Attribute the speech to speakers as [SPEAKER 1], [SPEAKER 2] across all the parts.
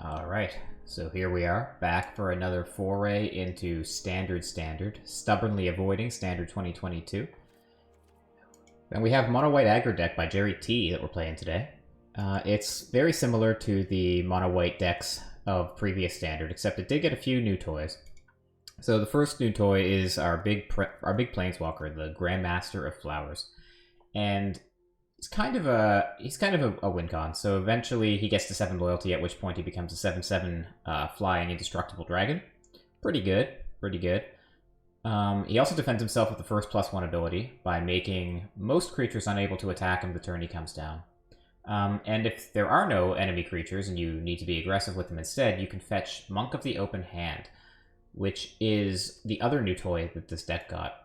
[SPEAKER 1] Alright, so here we are, back for another foray into Standard, stubbornly avoiding Standard 2022. Then we have Mono White Aggro deck by Jerry T that we're playing today. It's very similar to the Mono White decks of previous Standard, except it did get a few new toys. So the first new toy is our big Planeswalker, the Grandmaster of Flowers. And he's kind of a win con, so eventually he gets to 7 loyalty, at which point he becomes a 7/7 flying indestructible dragon. Pretty good, pretty good. He also defends himself with the first +1 ability by making most creatures unable to attack him the turn he comes down. And if there are no enemy creatures and you need to be aggressive with them instead, you can fetch Monk of the Open Hand, which is the other new toy that this deck got.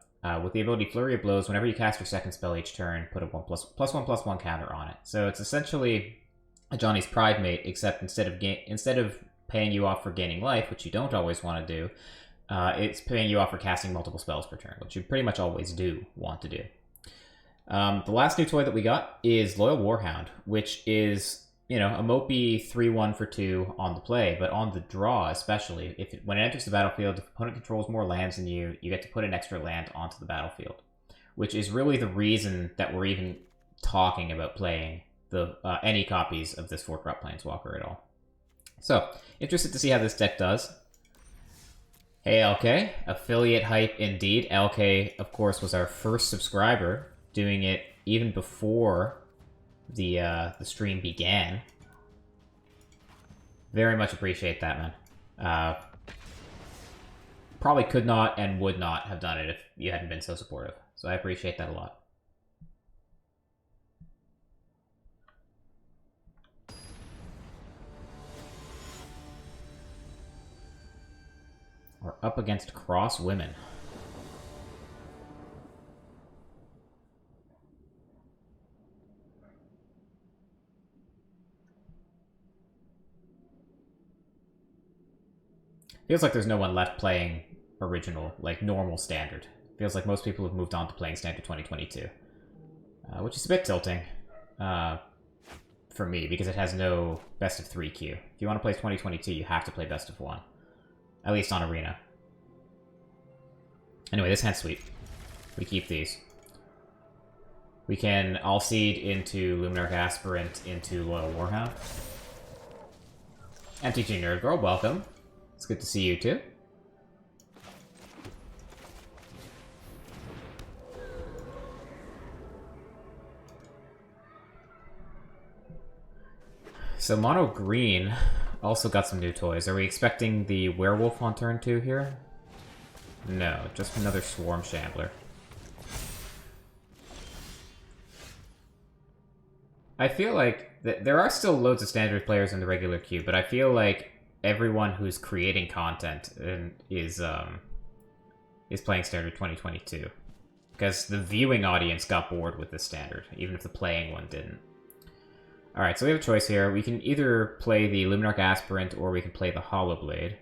[SPEAKER 1] With the ability Flurry of Blows, whenever you cast your second spell each turn, put a +1/+1 counter on it. So it's essentially a Johnny's Pride mate, except instead of paying you off for gaining life, which you don't always want to do, it's paying you off for casting multiple spells per turn, which you pretty much always do want to do. The last new toy that we got is Loyal Warhound, which is, you know, a mopey 3/1 for 2 on the play, but on the draw especially. When it enters the battlefield, if the opponent controls more lands than you, you get to put an extra land onto the battlefield, which is really the reason that we're even talking about playing the any copies of this 4-drop Planeswalker at all. So, interested to see how this deck does. Hey LK, affiliate hype indeed. LK, of course, was our first subscriber, doing it even before the stream began. Very much appreciate that, man. Probably could not and would not have done it if you hadn't been so supportive. So I appreciate that a lot. We're up against Cross Women. Feels like there's no one left playing original, like normal Standard. Feels like most people have moved on to playing Standard 2022. Which is a bit tilting for me, because it has no best of 3 queue. If you want to play 2022, you have to play best of 1. At least on Arena. Anyway, this hand's sweet. We keep these. We can all-seed into Luminarch Aspirant into Loyal Warhound. MTG Nerd Girl, welcome. It's good to see you too. So Mono Green also got some new toys. Are we expecting the Werewolf on turn 2 here? No, just another Swarm Shambler. I feel like there are still loads of Standard players in the regular queue, but I feel like everyone who's creating content is playing Standard 2022, because the viewing audience got bored with this Standard, even if the playing one didn't. Alright, so we have a choice here. We can either play the Luminarch Aspirant, or we can play the Hollowblade.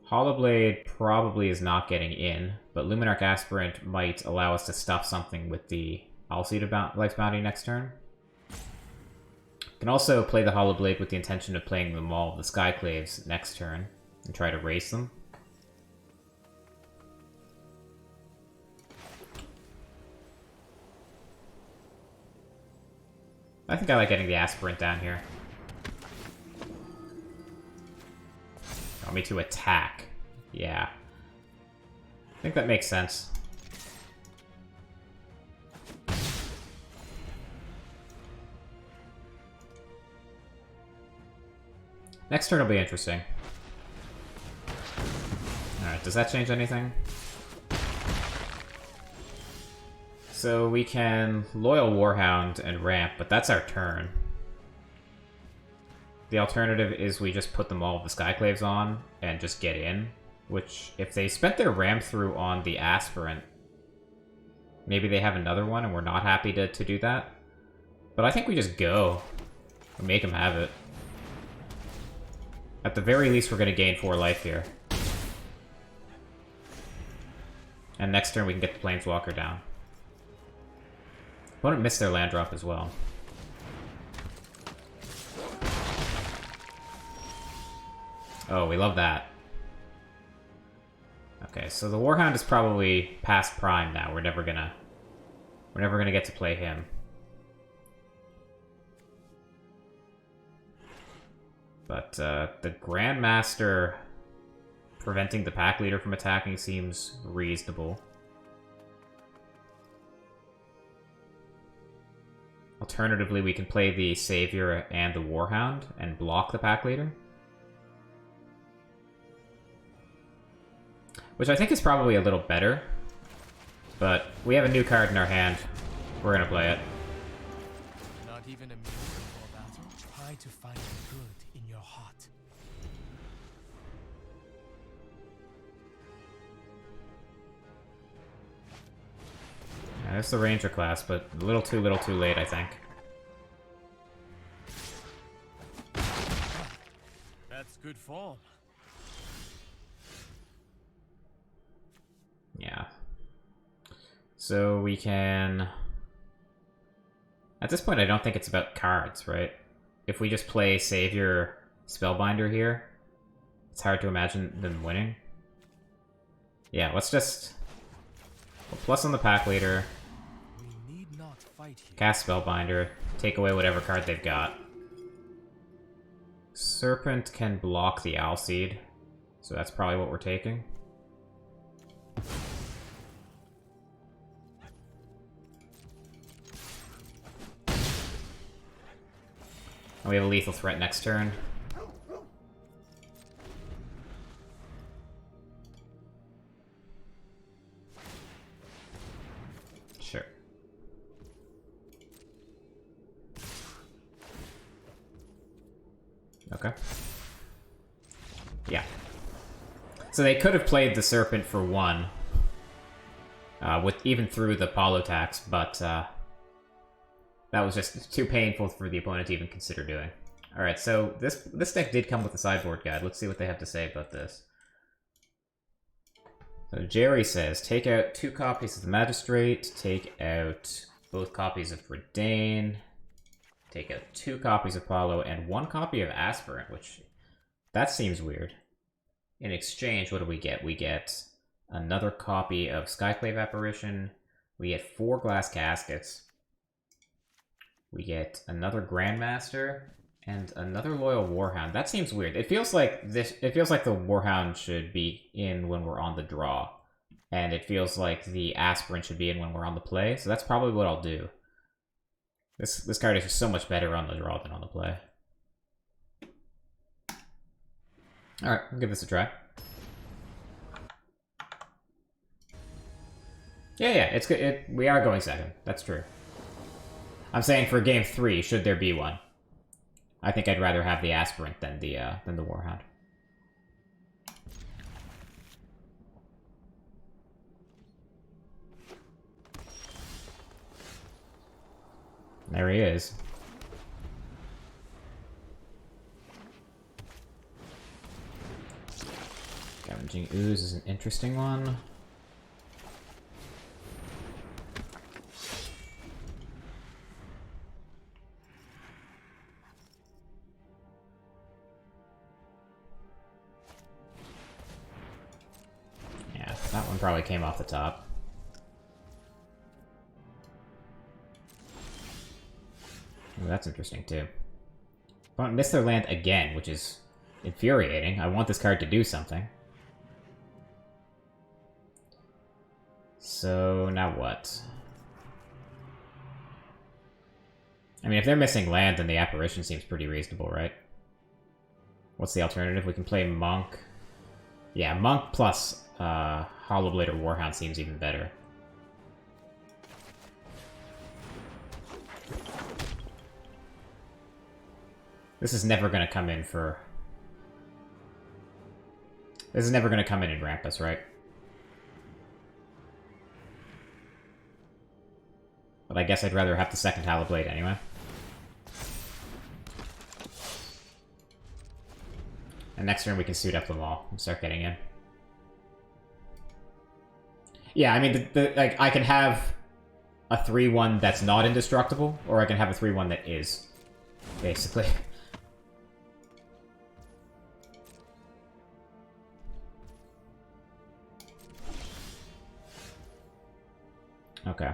[SPEAKER 1] Hollowblade probably is not getting in, but Luminarch Aspirant might allow us to stuff something with the All-Seed of Life's Bounty next turn. Can also play the Hollowblade with the intention of playing them all the Skyclaves next turn and try to race them. I think I like getting the Aspirant down here. Want me to attack? Yeah. I think that makes sense. Next turn will be interesting. Alright, does that change anything? So we can Loyal Warhound and ramp, but that's our turn. The alternative is we just put them all the Skyclaves on and just get in, which, if they spent their ramp through on the Aspirant, maybe they have another one and we're not happy to do that. But I think we just go and make them have it. At the very least, we're going to gain 4 life here. And next turn we can get the Planeswalker down. Opponent missed their land drop as well. Oh, we love that. Okay, so the Warhound is probably past prime now. We're never gonna get to play him. But the Grandmaster preventing the pack leader from attacking seems reasonable. Alternatively, we can play the Savior and the Warhound and block the pack leader. Which I think is probably a little better. But we have a new card in our hand. We're gonna play it.
[SPEAKER 2] Not even immune before battle. Try to find the good in your heart.
[SPEAKER 1] Yeah, that's the Ranger class, but a little too late, I think.
[SPEAKER 2] That's good form.
[SPEAKER 1] Yeah. So we can... At this point, I don't think it's about cards, right? If we just play Savior Spellbinder here, it's hard to imagine them winning. Yeah, let's just... We'll plus on the pack leader.
[SPEAKER 2] We need not fight here.
[SPEAKER 1] Cast Spellbinder. Take away whatever card they've got. Serpent can block the Owl Seed, so that's probably what we're taking. And we have a lethal threat next turn. Sure. Okay. Yeah. So they could have played the Serpent for 1. With even through the Paulo tax, but that was just too painful for the opponent to even consider doing. Alright, so this deck did come with a sideboard guide. Let's see what they have to say about this. So Jerry says, take out 2 copies of the Magistrate, take out both copies of Redain, take out 2 copies of Paulo, and 1 copy of Aspirant, which, that seems weird. In exchange, what do we get? We get another copy of Skyclave Apparition, we get 4 Glass Caskets, we get another Grandmaster, and another Loyal Warhound. That seems weird. It feels like the Warhound should be in when we're on the draw. And it feels like the Aspirant should be in when we're on the play, so that's probably what I'll do. This card is just so much better on the draw than on the play. Alright, we'll give this a try. Yeah, it's good. We are going second. That's true. I'm saying for game 3, should there be one, I think I'd rather have the Aspirant than the Warhound. There he is. Scavenging Ooze is an interesting one. Yeah, that one probably came off the top. Ooh, that's interesting too. But missed their land again, which is infuriating. I want this card to do something. So, now what? I mean, if they're missing land, then the Apparition seems pretty reasonable, right? What's the alternative? We can play Monk. Yeah, Monk plus Hollowblade or Warhound seems even better. This is never going to come in for... This is never going to come in and ramp us, right? But I guess I'd rather have the second Hollowblade anyway. And next turn we can suit up the wall and start getting in. Yeah, I mean, like, I can have a 3-1 that's not indestructible, or I can have a 3-1 that is, basically. Okay.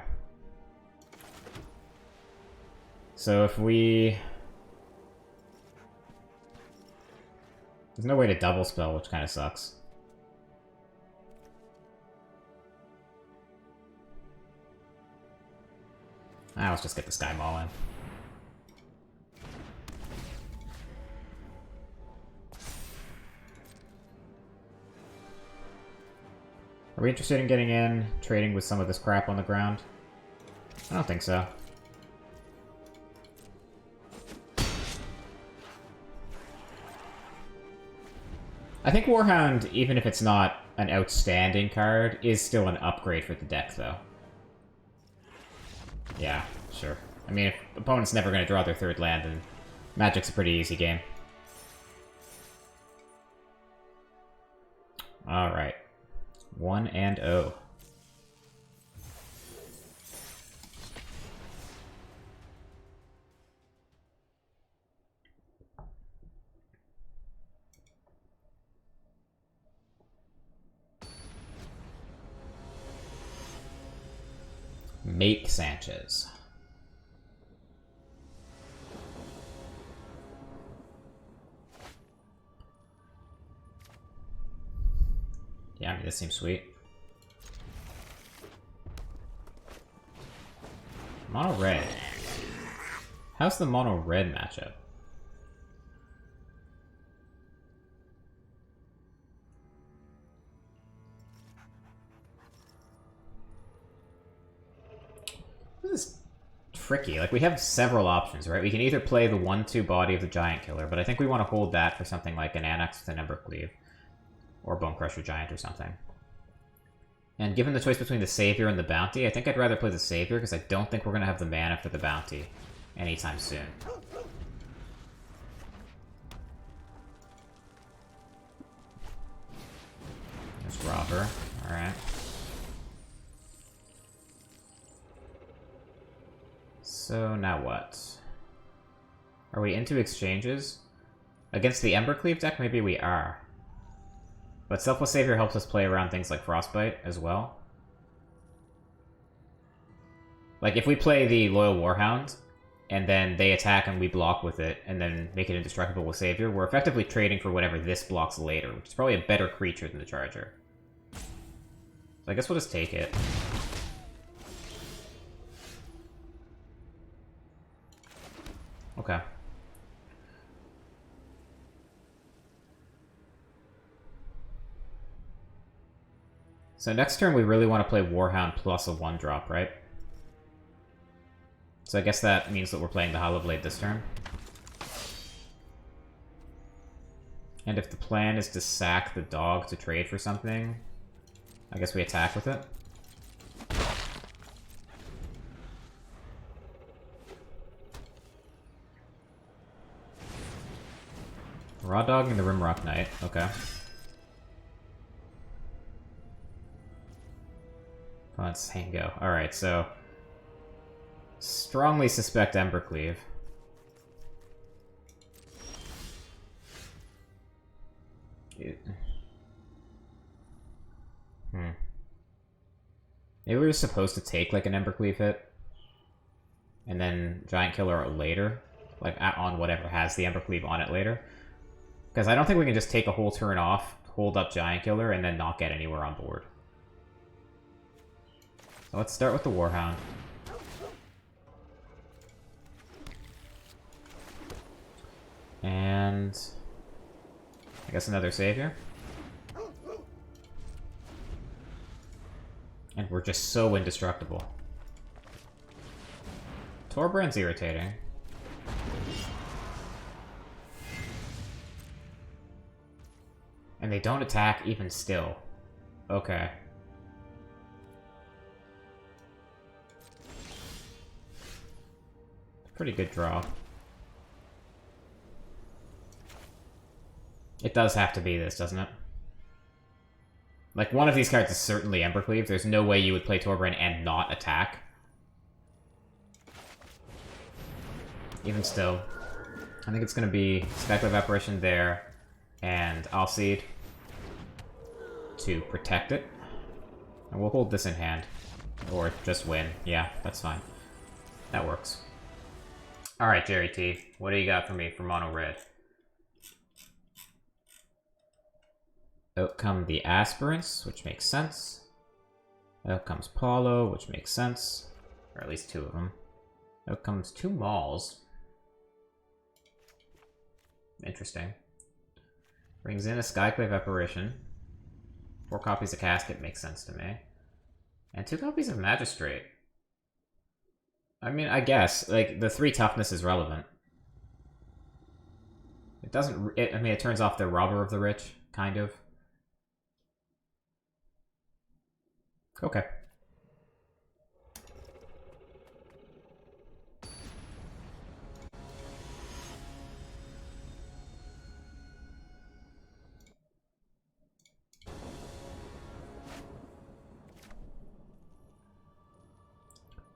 [SPEAKER 1] So if we... There's no way to double spell, which kind of sucks. Ah, let's just get the Sky Maul in. Are we interested in getting in, trading with some of this crap on the ground? I don't think so. I think Warhound, even if it's not an outstanding card, is still an upgrade for the deck, though. Yeah, sure. I mean, if opponent's never going to draw their third land, then Magic's a pretty easy game. Alright. 1-0. Make Sanchez. Yeah, I mean, this seems sweet. Mono red. How's the mono red matchup? This is tricky. Like, we have several options, right? We can either play the 1/2 body of the Giant Killer, but I think we want to hold that for something like an Annex with an Ember Cleave. Or Bone Crusher Giant or something. And given the choice between the Savior and the Bounty, I think I'd rather play the Savior, because I don't think we're going to have the mana for the Bounty anytime soon. There's Robber. Alright. So, now what? Are we into exchanges? Against the Embercleave deck, maybe we are. But Selfless Savior helps us play around things like Frostbite as well. Like, if we play the Loyal Warhound, and then they attack and we block with it, and then make it indestructible with Savior, we're effectively trading for whatever this blocks later, which is probably a better creature than the Charger. So I guess we'll just take it. Okay. So next turn we really want to play Warhound plus a 1-drop, right? So I guess that means that we're playing the Hollow Blade this turn. And if the plan is to sack the dog to trade for something, I guess we attack with it. Raw Dog and the Rimrock Knight, okay. Let's go. Alright, so... Strongly suspect Embercleave. Maybe we were supposed to take, like, an Embercleave hit. And then Giant Killer later. Like, on whatever has the Embercleave on it later. Because I don't think we can just take a whole turn off, hold up Giant Killer, and then not get anywhere on board. So let's start with the Warhound. And... I guess another Savior. And we're just so indestructible. Torbrand's irritating. And they don't attack even still. Okay. Pretty good draw. It does have to be this, doesn't it? Like, one of these cards is certainly Embercleave. There's no way you would play Torbrand and not attack. Even still. I think it's going to be Speculative Apparition there, and Alseed to protect it. And we'll hold this in hand. Or just win. Yeah, that's fine. That works. Alright, Jerry T. What do you got for me for mono red? Out come the aspirants, which makes sense. Out comes Paulo, which makes sense. Or at least 2 of them. Out comes 2 Mauls. Interesting. Brings in a Skyclave Apparition. 4 copies of Casket makes sense to me. And 2 copies of Magistrate. I mean, I guess. Like, the 3 toughness is relevant. It doesn't... I mean, it turns off the Robber of the Rich, kind of. Okay.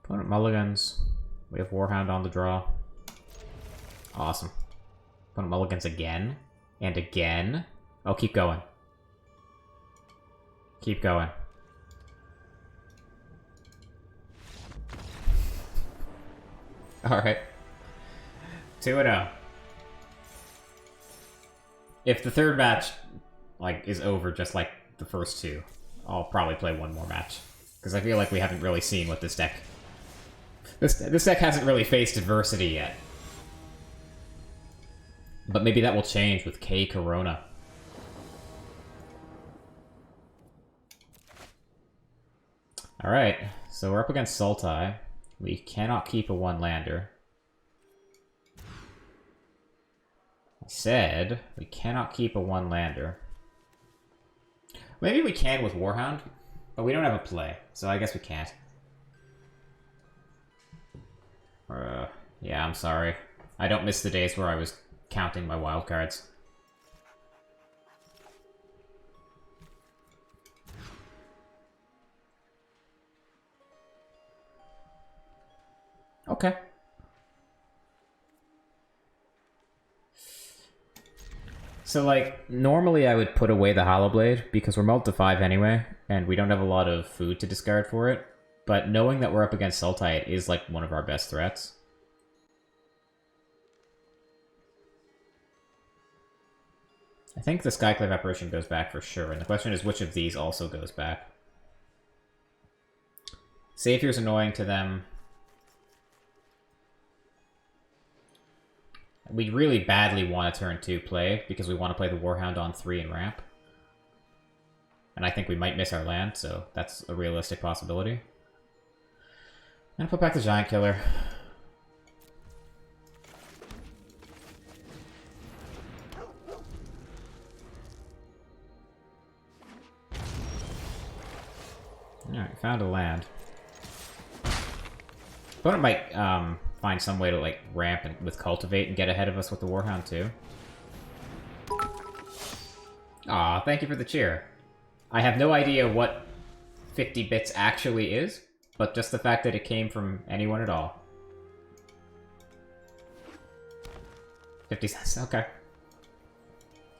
[SPEAKER 1] Opponent mulligans. We have Warhound on the draw. Awesome. Opponent mulligans again. And again. Oh, keep going. Keep going. Alright. 2-0. If the third match, like, is over just like the first 2, I'll probably play 1 more match. Because I feel like we haven't really seen what this deck... This deck hasn't really faced adversity yet. But maybe that will change with K Corona. Alright, so we're up against Sultai. We cannot keep a 1-lander. I said we cannot keep a 1-lander. Maybe we can with Warhound, but we don't have a play, so I guess we can't. Yeah, I'm sorry. I don't miss the days where I was counting my wildcards. Okay. So, like, normally I would put away the Hollow Blade, because we're mulled to 5 anyway, and we don't have a lot of food to discard for it. But knowing that we're up against Sultai, it is, like, one of our best threats. I think the Skyclave Apparition goes back for sure, and the question is which of these also goes back. Savior's annoying to them. We really badly want a turn 2 play, because we want to play the Warhound on 3 and ramp. And I think we might miss our land, so that's a realistic possibility. And put back the Giant Killer. Alright, found a land. Opponent might find some way to like ramp and with Cultivate and get ahead of us with the Warhound too. Aw, thank you for the cheer. I have no idea what 50 bits actually is, but just the fact that it came from anyone at all. 50 cents, okay.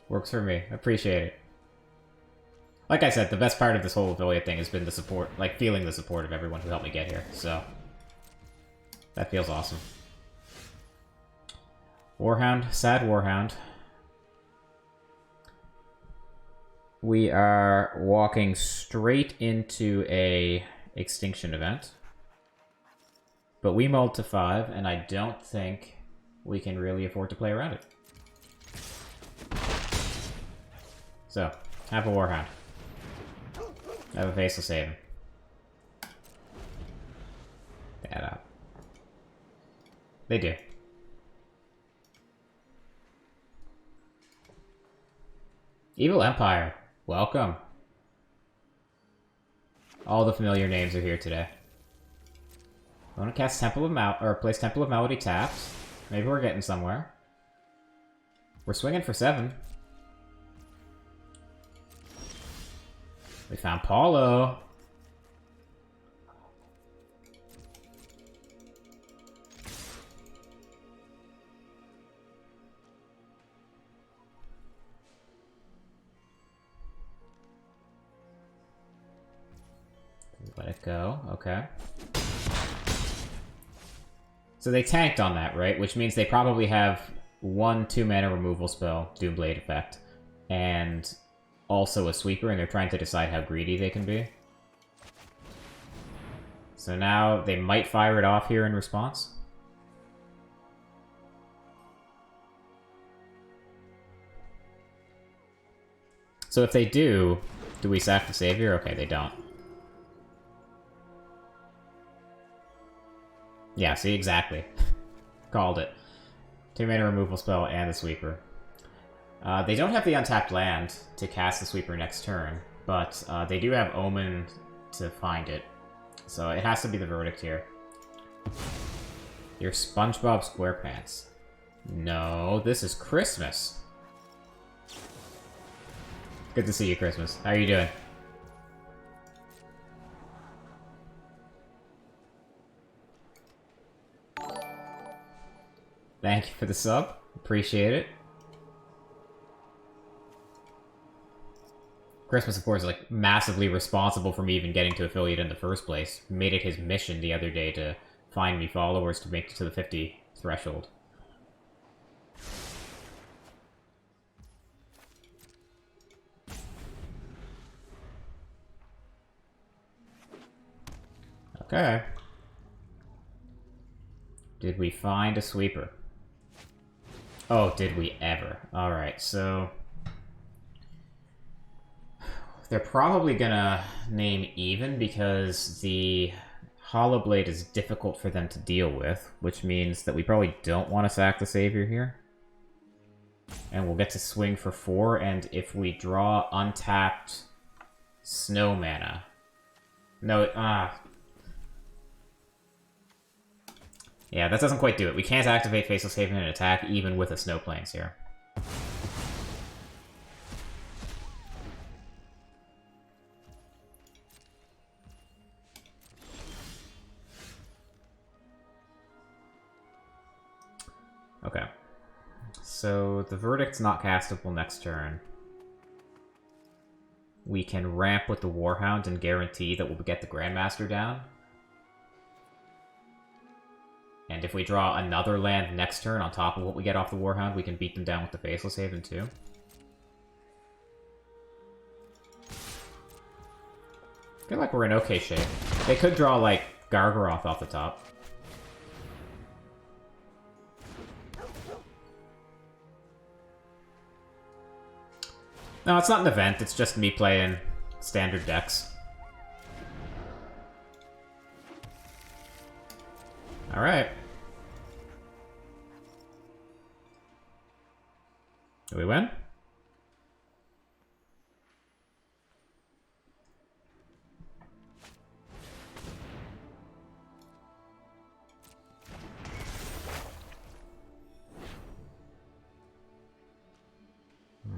[SPEAKER 1] Works for me. Appreciate it. Like I said, the best part of this whole affiliate thing has been the support, like feeling the support of everyone who helped me get here, so that feels awesome. Warhound, sad Warhound. We are walking straight into a extinction event. But we mulled to 5, and I don't think we can really afford to play around it. So, have a Warhound. Have a Faceless Haven. That out. They do. Evil Empire, welcome. All the familiar names are here today. I want to cast Temple of or place Temple of Melody tapped. Maybe we're getting somewhere. We're swinging for 7. We found Paulo. Let it go. Okay. So they tanked on that, right? Which means they probably have one 2-mana removal spell, Doomblade effect, and also a sweeper, and they're trying to decide how greedy they can be. So now they might fire it off here in response. So if they do we sack the Savior? Okay, they don't. Yeah, see, exactly. Called it. 2-mana removal spell and the sweeper. They don't have the untapped land to cast the sweeper next turn, but they do have Omen to find it. So it has to be the verdict here. You're SpongeBob SquarePants. No, this is Christmas. Good to see you, Christmas. How are you doing? Thank you for the sub. Appreciate it. Christmas, of course, is like massively responsible for me even getting to affiliate in the first place. Made it his mission the other day to find me followers to make it to the 50 threshold. Okay. Did we find a sweeper? Oh, did we ever? Alright, so... they're probably gonna name even because the Hollow Blade is difficult for them to deal with, which means that we probably don't want to sack the Savior here. And we'll get to swing for 4, and if we draw untapped snow mana... No, yeah, that doesn't quite do it. We can't activate Faceless Haven and attack even with a Snow Plains here. Okay. So the Verdict's not castable next turn. We can ramp with the Warhound and guarantee that we'll get the Grandmaster down. And if we draw another land next turn on top of what we get off the Warhound, we can beat them down with the Faceless Haven too. I feel like we're in okay shape. They could draw, like, Gargaroth off the top. No, it's not an event, it's just me playing standard decks. Alright. Do we win?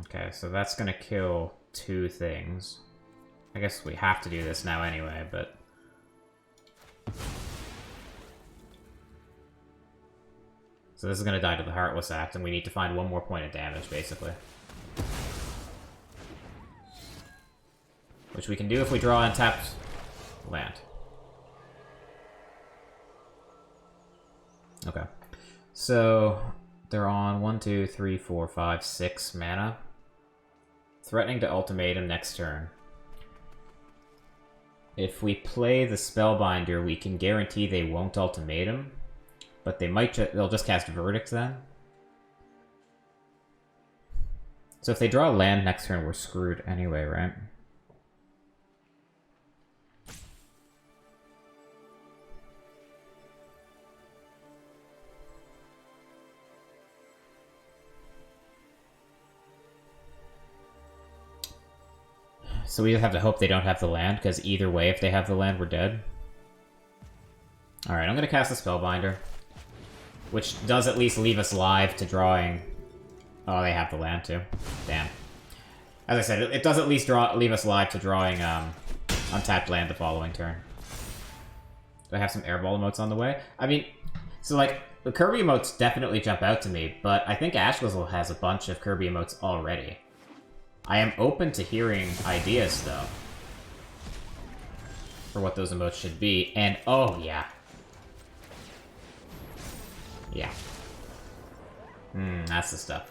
[SPEAKER 1] Okay, so that's gonna kill 2 things. I guess we have to do this now anyway, but... So this is going to die to the Heartless Act, and we need to find 1 more point of damage, basically. Which we can do if we draw untapped land. Okay. So, they're on 1, 2, 3, 4, 5, 6 mana. Threatening to ultimatum next turn. If we play the Spellbinder, we can guarantee they won't ultimatum. But they might they'll just cast Verdict then. So if they draw a land next turn, we're screwed anyway, right? So we just have to hope they don't have the land, because either way, if they have the land, we're dead. Alright, I'm going to cast the Spellbinder. Which does at least leave us live to drawing... Oh, they have the land too. Damn. As I said, it does at least leave us live to drawing untapped land the following turn. Do I have some airball emotes on the way? I mean, so like, the Kirby emotes definitely jump out to me, but I think Ashlizzle has a bunch of Kirby emotes already. I am open to hearing ideas, though. for what those emotes should be. And, oh, yeah. Yeah. That's the stuff.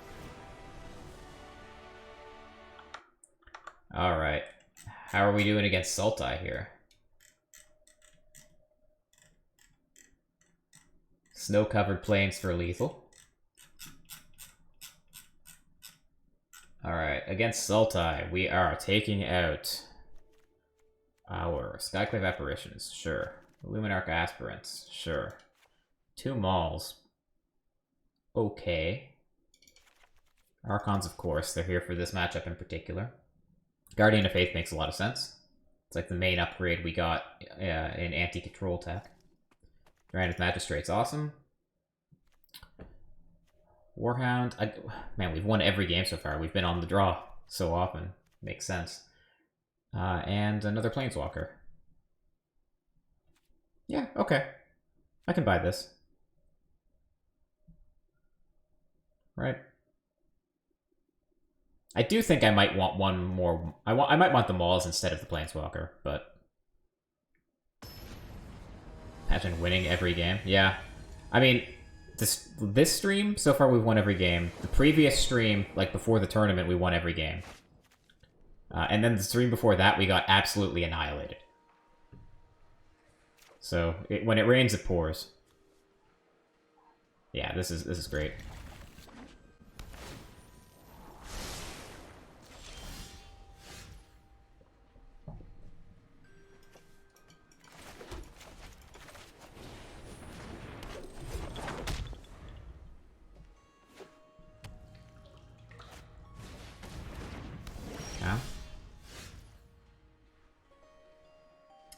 [SPEAKER 1] Alright. How are we doing against Sultai here? Snow-covered plains for lethal. Alright, against Sultai, we are taking out our Skyclave Apparitions, sure. Luminarch Aspirants, sure. 2 Mauls. Okay. Archons, of course, they're here for this matchup in particular. Guardian of Faith makes a lot of sense. It's like the main upgrade we got in anti-control tech. Grand Magistrate's awesome. Warhound, man, we've won every game so far. We've been on the draw so often. Makes sense. And another Planeswalker. Yeah, okay. I can buy this. Right. I do think I might want one more. I might want the Mauls instead of the Planeswalker, but imagine winning every game. Yeah, I mean, this stream so far we've won every game. The previous stream, like before the tournament, we won every game, and then the stream before that we got absolutely annihilated. So when it rains, it pours. Yeah, this is great.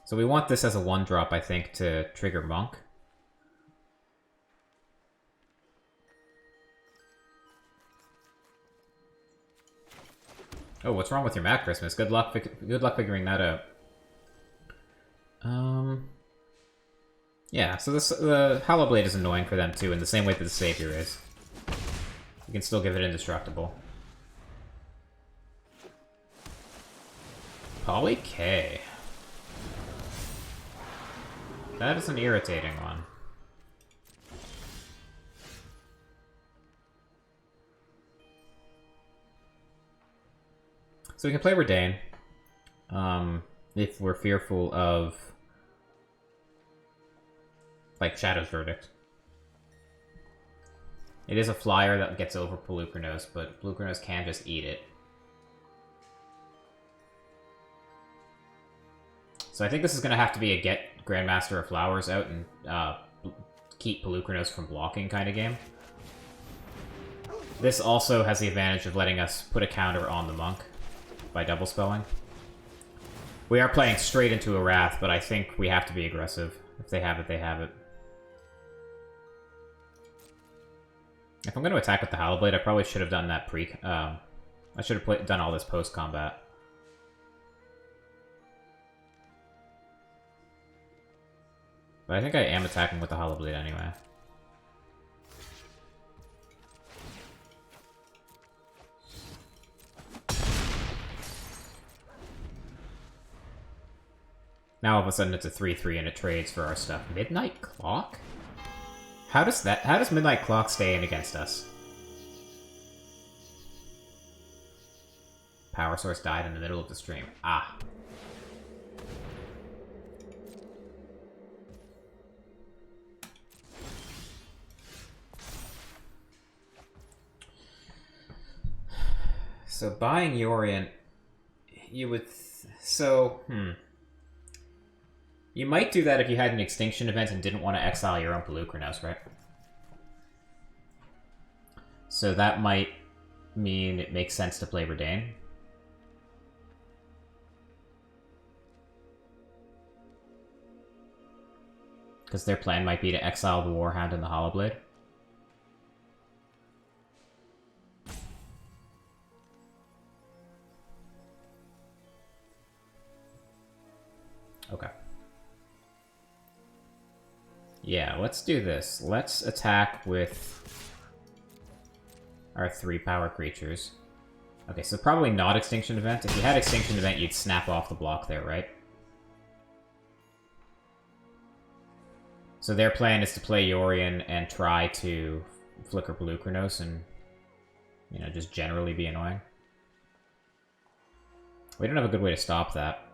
[SPEAKER 1] So we want this as a 1-drop, I think, to trigger Monk. Oh, what's wrong with your Mac Christmas? Good luck figuring that out. Yeah, so the Hollow Blade is annoying for them too, in the same way that the Savior is. You can still give it indestructible. Poly K. That is an irritating one. So we can play Redain. If we're fearful of, like, Shadow's Verdict. It is a flyer that gets over Pelucranos, but Pelucranos can just eat it. So I think this is going to have to be a get Grandmaster of Flowers out and keep Pelucranos from blocking kind of game. This also has the advantage of letting us put a counter on the Monk by double spelling. We are playing straight into a Wrath, but I think we have to be aggressive. If they have it, they have it. If I'm going to attack with the Hollow Blade, I probably should have done that I should have done all this post-combat. But I think I am attacking with the Hollow Blade anyway. Now all of a sudden it's a 3-3 and it trades for our stuff. Midnight Clock? How does Midnight Clock stay in against us? Power source died in the middle of the stream. Ah. So buying Yorion, you would... You might do that if you had an Extinction event and didn't want to exile your own Pelucranos, right? So that might mean it makes sense to play Redain. Because their plan might be to exile the Warhound and the Hollow Blade. Okay. Yeah, let's do this. Let's attack with our 3-power creatures. Okay, so probably not Extinction Event. If you had Extinction Event, you'd snap off the block there, right? So their plan is to play Yorion and try to flicker Blue Chronos and, you know, just generally be annoying. We don't have a good way to stop that.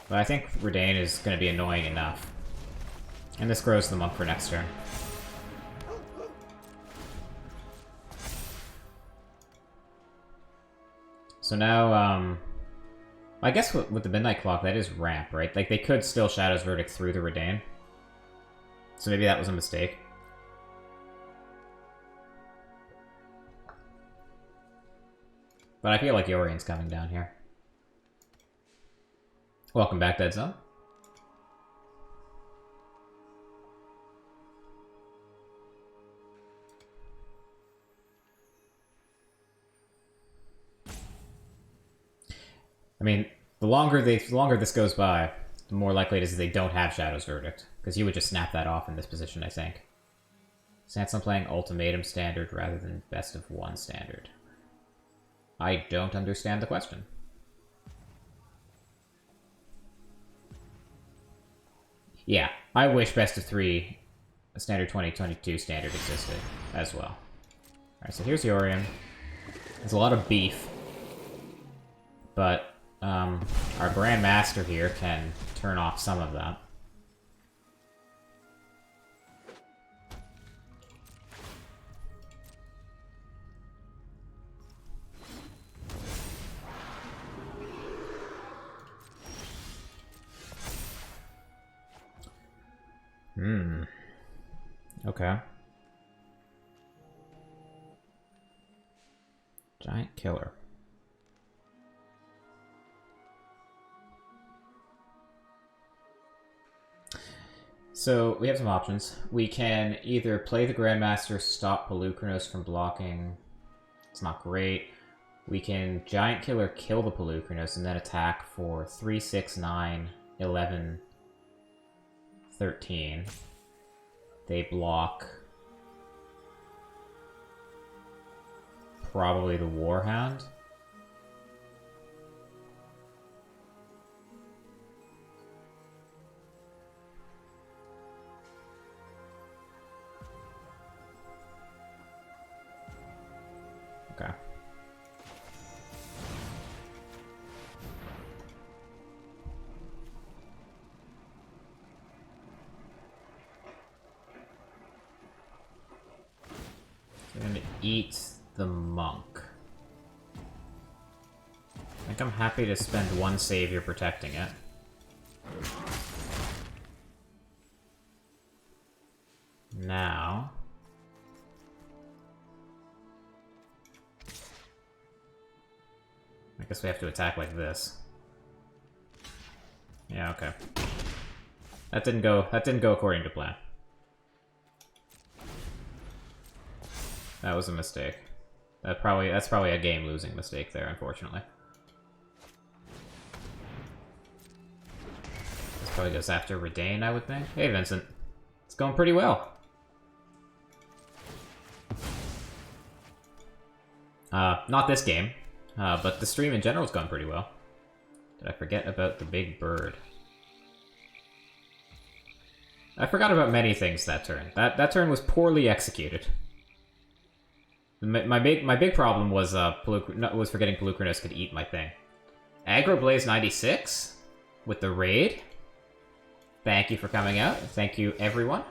[SPEAKER 1] But I think Redain is going to be annoying enough. And this grows the monk for next turn. So now, I guess with the Midnight Clock, that is ramp, right? Like, they could still Shadow's Verdict through the Redain. So maybe that was a mistake. But I feel like Yorion's coming down here. Welcome back, Dead Zone. I mean, the longer this goes by, the more likely it is that they don't have Shadow's Verdict. Because you would just snap that off in this position, I think. Sansom playing Ultimatum Standard rather than Best of One Standard. I don't understand the question. Yeah, I wish Best of 3 Standard 2022 Standard existed as well. Alright, so here's Yorion. There's a lot of beef. But our Grandmaster here can turn off some of that. Okay. Giant Killer. So, we have some options. We can either play the Grandmaster, stop Pelucranos from blocking. It's not great. We can Giant Killer, kill the Pelucranos, and then attack for 3, 6, 9, 11, 13. They block probably the Warhound. Okay. I'm gonna eat the monk. I think I'm happy to spend one savior protecting it. Now... I guess we have to attack like this. Yeah, okay. That didn't go according to plan. That was a mistake. That's probably a game-losing mistake there, unfortunately. This probably goes after Redain, I would think. Hey, Vincent. It's going pretty well. Not this game. But the stream in general has gone pretty well. Did I forget about the big bird? I forgot about many things that turn. That turn was poorly executed. My big problem was was forgetting Pelucranos could eat my thing. Aggro Blaze 96 with the raid. Thank you for coming out. Thank you, everyone.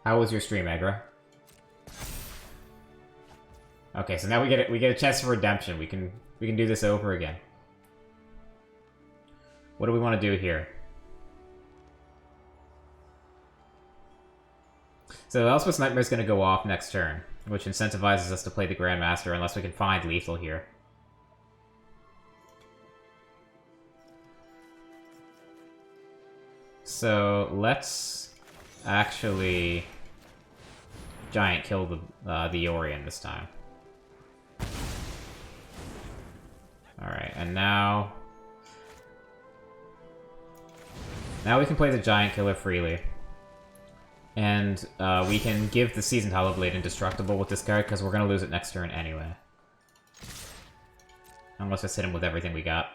[SPEAKER 1] How was your stream, Aggro? Okay, so now we get a chance for redemption. We can do this over again. What do we want to do here? So Elspeth's Nightmare is going to go off next turn, which incentivizes us to play the Grandmaster unless we can find lethal here. So let's actually giant kill the Yorion this time. Alright, and now we can play the Giant Killer freely. And we can give the Seasoned Hollowblade indestructible with this card, because we're going to lose it next turn anyway. Unless I hit him with everything we got.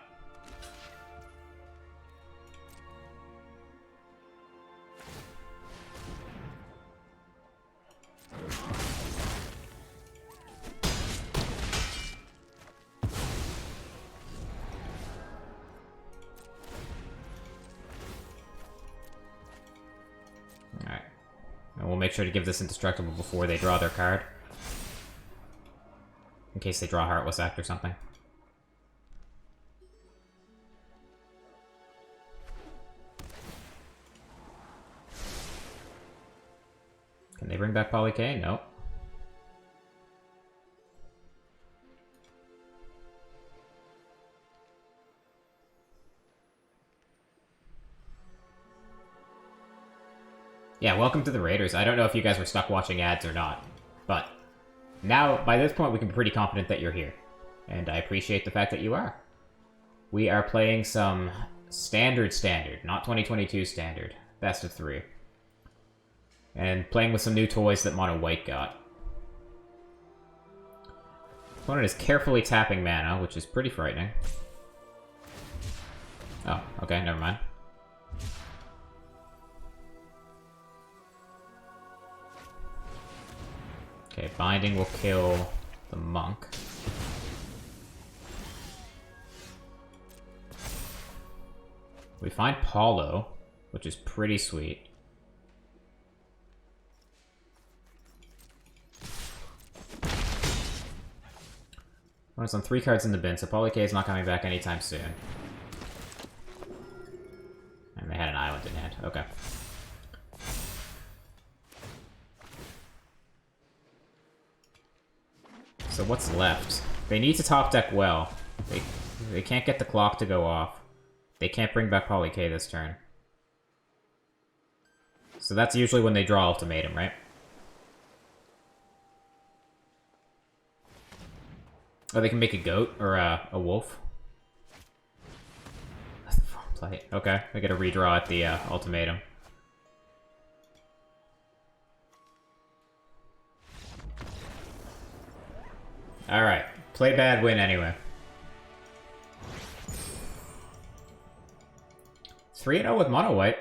[SPEAKER 1] make sure to give this indestructible before they draw their card. In case they draw Heartless Act or something. Can they bring back Poly K? Nope. Yeah, welcome to the Raiders. I don't know if you guys were stuck watching ads or not, but now, by this point, we can be pretty confident that you're here. And I appreciate the fact that you are. We are playing some Standard, not 2022 Standard. Best of 3. And playing with some new toys that Mono White got. Opponent is carefully tapping mana, which is pretty frightening. Oh, okay, never mind. Okay, Binding will kill the Monk. We find Paulo, which is pretty sweet. Well, it's on 3 cards in the bin, so Poly K is not coming back anytime soon. And they had an island in hand. Okay. So what's left? They need to top deck well. They can't get the clock to go off. They can't bring back Poly K this turn. So that's usually when they draw Ultimatum, right? Oh, they can make a goat or a wolf. That's the wrong play. Okay, they get a redraw at the Ultimatum. Alright, play bad, win anyway. 3-0 with Mono White.